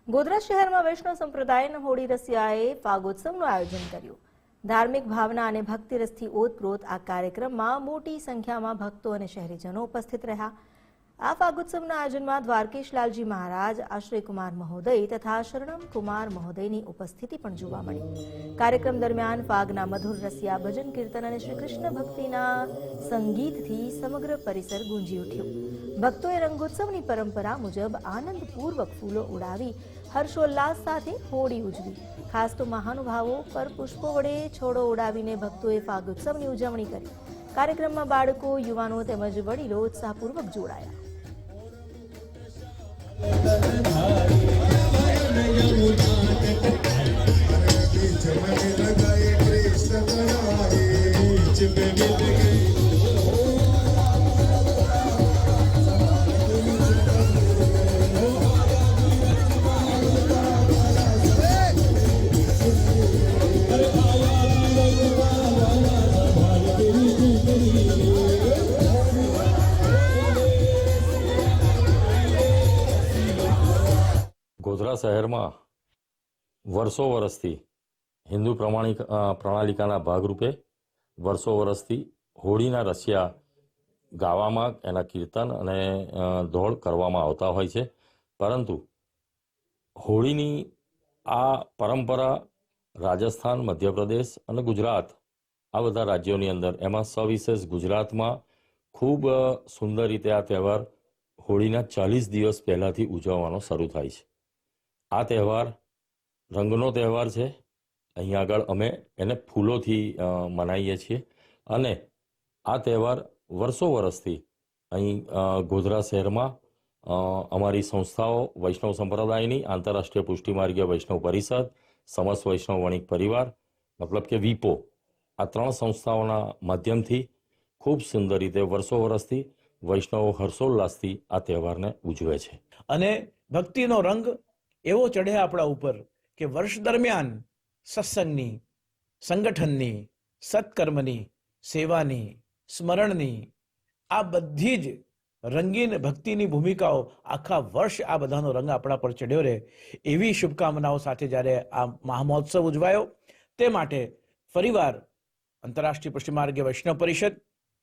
ગોધરા શહેરમાં વૈષ્ણવ સંપ્રદાયના હોળી રસિયાએ ફાગોત્સવનું આયોજન કર્યું। ધાર્મિક ભાવના અને ભક્તિ રસથી ઓતપ્રોત આ કાર્યક્રમમાં મોટી સંખ્યામાં ભક્તો અને શહેરીજનો ઉપસ્થિત રહ્યા। આ ફાગોત્સવના આયોજનમાં દ્વારકેશ લાલજી મહારાજ, આશ્રય કુમાર મહોદય તથા શરણમ કુમાર મહોદયની ઉપસ્થિતિ પણ જોવા મળી। કાર્યક્રમ દરમિયાન ફાગના મધુર રસિયા ભજન કીર્તન અને શ્રી કૃષ્ણ ભક્તિના સંગીતથી સમગ્ર પરિસર ગુંજી ઉઠ્યો। ભક્તોએ રંગોત્સવની પરંપરા મુજબ આનંદપૂર્વક ફૂલો ઉડાવી હર્ષોલ્લાસ સાથે હોળી ઉજવી। ખાસ તો મહાનુભાવો પર પુષ્પો વડે છોડો ઉડાવીને ભક્તોએ ફાગોત્સવની ઉજવણી કરી। કાર્યક્રમમાં બાળકો, યુવાનો તેમજ વડીલો ઉત્સાહપૂર્વક જોડાયા। ગોધરા શહેરમાં વર્ષો વર્ષથી હિન્દુ પ્રણાલિકાના ભાગરૂપે વર્ષો વર્ષથી હોળીના રસિયા ગાવામાં, એના કીર્તન અને દોડ કરવામાં આવતા હોય છે। પરંતુ હોળીની આ પરંપરા રાજસ્થાન, મધ્યપ્રદેશ અને ગુજરાત આ બધા રાજ્યોની અંદર, એમાં સવિશેષ ગુજરાતમાં ખૂબ સુંદર રીતે આ તહેવાર હોળીના 40 દિવસ પહેલાંથી ઉજવવાનો શરૂ થાય છે। આ તહેવાર રંગનો તહેવાર છે। અહીંયા આગળ અમે એને ફૂલોથી મનાવીએ છીએ અને આ તહેવાર વર્ષો વર્ષથી અહીં ગોધરા શહેરમાં અમારી સંસ્થાઓ, વૈષ્ણવ સંપ્રદાયની આંતરરાષ્ટ્રીય પુષ્ટિમાર્ગીય વૈષ્ણવ પરિષદ, સમસ્ત વૈષ્ણવ વણિક પરિવાર મતલબ કે વીપો, આ 3 સંસ્થાઓના માધ્યમથી ખૂબ સુંદર રીતે વર્ષો વર્ષથી વૈષ્ણવો હર્ષોલ્લાસથી આ તહેવારને ઉજવે છે। અને ભક્તિનો રંગ એવો ચઢે આપણા ઉપર કે વર્ષ દરમિયાન સત્સંગની, સંગઠનની, સત્કર્મની, સેવાની, સ્મરણની આ બધી જ રંગીન ભક્તિની ભૂમિકાઓ આખા વર્ષ આ બધાનો રંગ આપણા પર ચડ્યો રહે એવી શુભકામનાઓ સાથે જ્યારે આ મહામહોત્સવ ઉજવાયો તે માટે ફરીવાર આંતરરાષ્ટ્રીય પુષ્ટિમાર્ગીય વૈષ્ણવ પરિષદ,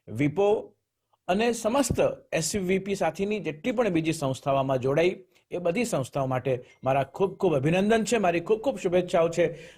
વિપો અને સમસ્ત એસવીપી સાથેની જેટલી પણ બીજી સંસ્થાઓમાં જોડાઈ એ બધી સંસ્થાઓ માટે મારા ખૂબ ખૂબ અભિનંદન છે, મારી ખૂબ ખૂબ શુભેચ્છાઓ છે।